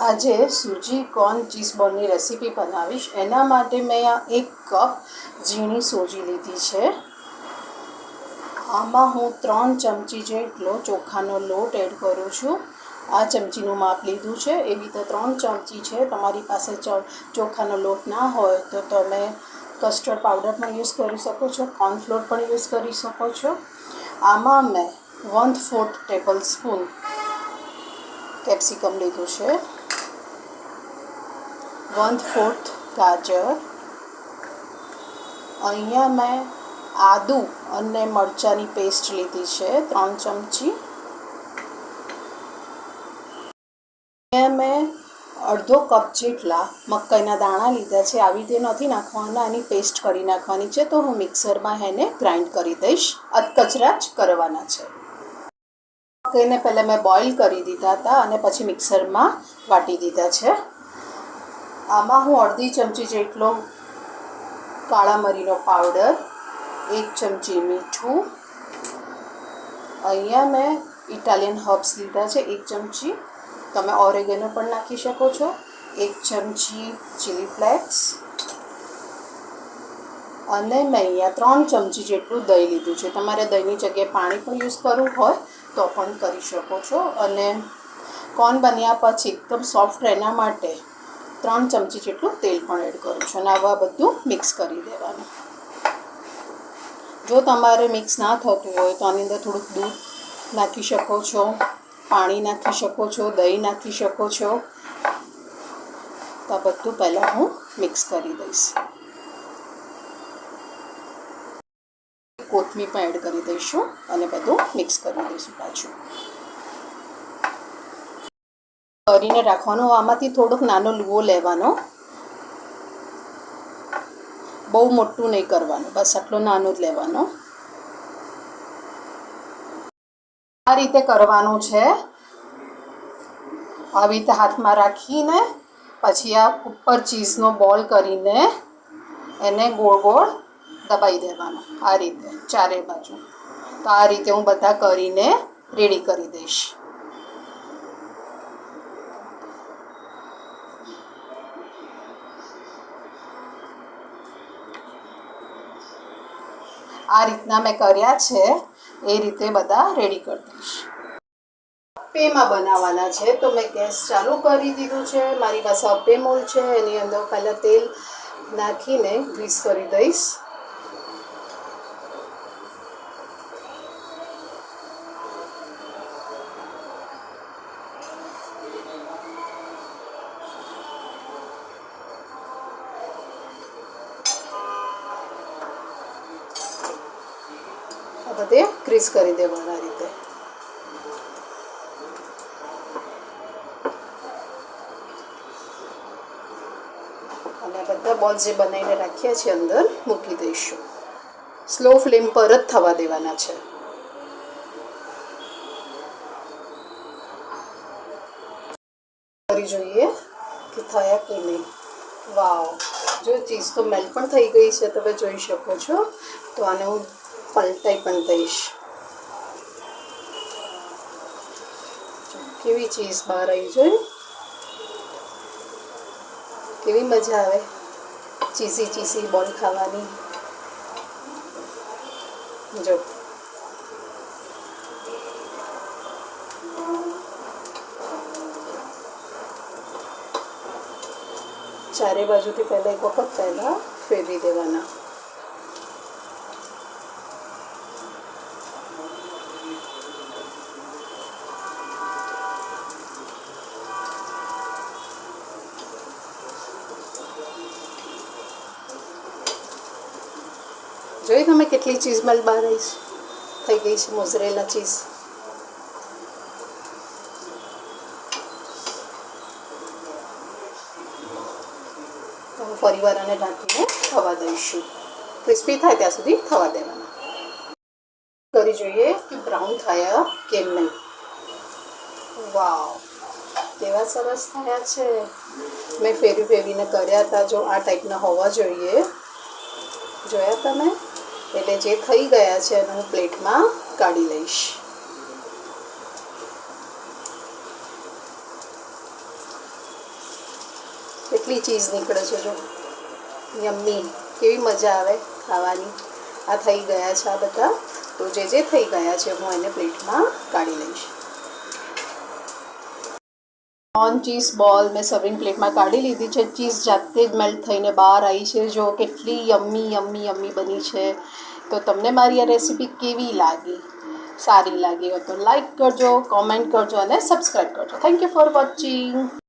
આજે સૂજી corn cheese બોલની recipe બનાવીશ. એના માટે મેં આ 1 કપ ઝીણી સૂજી લીધી છે. આમાં હું 3 ચમચી જેટલો ચોખાનો લોટ એડ કરું છું. આ ચમચીનું માપ લીધું છે. એવી રીતે 3 ચમચી છે. તમારી પાસે ચોખાનો લોટ ના હોય તો તમે કસ્ટર્ડ પાવડર પણ યુઝ કરી શકો છો, કોર્નફ્લોર પણ યુઝ કરી શકો છો. આમાં મેં 1/4 ટેબલ સ્પૂન કેપ્સિકમ લીધું છે, 1/4 ગાજર. અહીંયા મેં આદુ અને મરચાંની પેસ્ટ લીધી છે 3 ચમચી. અહીંયા મેં અડધો કપ જેટલા મકાઈના દાણા લીધા છે. આવી રીતે નથી નાખવાના, એની પેસ્ટ કરી નાખવાની છે. તો હું મિક્સરમાં એને ગ્રાઇન્ડ કરી દઈશ. અધકચરા જ કરવાના છે. મકાઈને પહેલાં મેં બોઇલ કરી દીધા હતા અને પછી મિક્સરમાં વાટી દીધા છે. આમાં હું અડધી ચમચી જેટલો કાળા મરીનો પાવડર, 1 ચમચી મીઠું, અહીંયા મેં ઇટાલિયન હર્બ્સ લીધા છે 1 ચમચી, તમે ઓરેગેનો પણ નાખી શકો છો, 1 ચમચી ચીલી ફ્લેક્સ, અને મેં અહીંયા 3 ચમચી જેટલું દહીં લીધું છે. તમારે દહીંની જગ્યાએ પાણી પણ યુઝ કરવું હોય તો પણ કરી શકો છો. અને કોર્ન બન્યા પછી એકદમ સોફ્ટ એના માટે 3 ચમચી જેટલું તેલ પણ એડ કરું છું અને આવા બધું મિક્સ કરી દેવાનું. જો તમારે મિક્સ ના થતું હોય તો આની અંદર થોડુંક દૂધ નાખી શકો છો, પાણી નાખી શકો છો, દહીં નાખી શકો છો. તો આ બધું પહેલાં હું મિક્સ કરી દઈશ. કોથમીર પણ એડ કરી દઈશું અને બધું મિક્સ કરી દઈશું પાછું. કરીને રાખવાનો. આમાંથી થોડોક નાનો લુવો લેવાનો, બહુ મોટું નહીં કરવાનું, બસ આટલો નાનો જ લેવાનો. આ રીતે કરવાનું છે. આવી રીતે હાથમાં રાખીને પછી આ ઉપર ચીઝનો બોલ કરીને એને ગોળ ગોળ દબાઈ દેવાનો, આ રીતે ચારે બાજુ. તો આ રીતે હું બધા કરીને રેડી કરી દઈશ. આ રીતના મેં કર્યા છે એ રીતે બધા રેડી કરી દઈશ. અપ્પેમાં બનાવવાના છે તો મેં ગેસ ચાલુ કરી દીધું છે. મારી પાસે અપ્પે મોલ છે, એની અંદર પહેલાં તેલ નાખીને ગ્રીસ કરી દઈશ. બધે ગ્રીસ કરી દેવાના રીતે. અને બધા બોલ જે બનાવીને રાખ્યા છે અંદર મૂકી દઈશું. સ્લો ફ્લેમ પર જ થવા દેવાના છે. કરી જોઈએ કે થયા કે નહીં. વાવ, જો ચીઝ તો મેલ્ટ પણ થઈ ગઈ છે, તમે જોઈ શકો છો. તો આને હું પલટાઈ પણ દઈશ. કેવી ચીઝ બહાર આવી જોઈ, કેવી મજા આવે ચીઝી ચીઝી બોલ ખાવાની. જો ચારે બાજુથી પહેલાં એક વખત પહેલાં ફેરવી દેવાના. જોઈ તમે કેટલી ચીઝ મેલ્ટ બહાર થઈ ગઈ છે, મોઝરેલા ચીઝ. તો હું ફરી વાર આને ઢાંકીને થવા દઈશું. ક્રિસ્પી થાય ત્યાં સુધી થવા દેવાના. કરી જોઈએ કે બ્રાઉન થયા કેમ નહીં. વાવ, કેવા સરસ થયા છે. મેં ફેરવીને કર્યા હતા. જો આ ટાઈપના હોવા જોઈએ. જોયા તમે? એટલે જે થઈ ગયા છે એને હું પ્લેટમાં કાઢી લઈશ. કેટલી ચીઝ નીકળે છે જો, યમ્મી, કેવી મજા આવે ખાવાની. આ થઈ ગયા છે આ બધા, તો જે થઈ ગયા છે હું એને પ્લેટમાં કાઢી લઈશ. કોર્ન ચીઝ બોલ મેં સર્વિંગ પ્લેટમાં કાઢી લીધી છે. ચીઝ જાતે જ મેલ્ટ થઈને બહાર આવી છે. જો કેટલી યમ્મી યમ્મી યમ્મી બની છે. તો તમને મારી આ રેસીપી કેવી લાગી? સારી લાગી હોય તો લાઈક કરજો, કોમેન્ટ કરજો અને સબસ્ક્રાઈબ કરજો. Thank you for watching.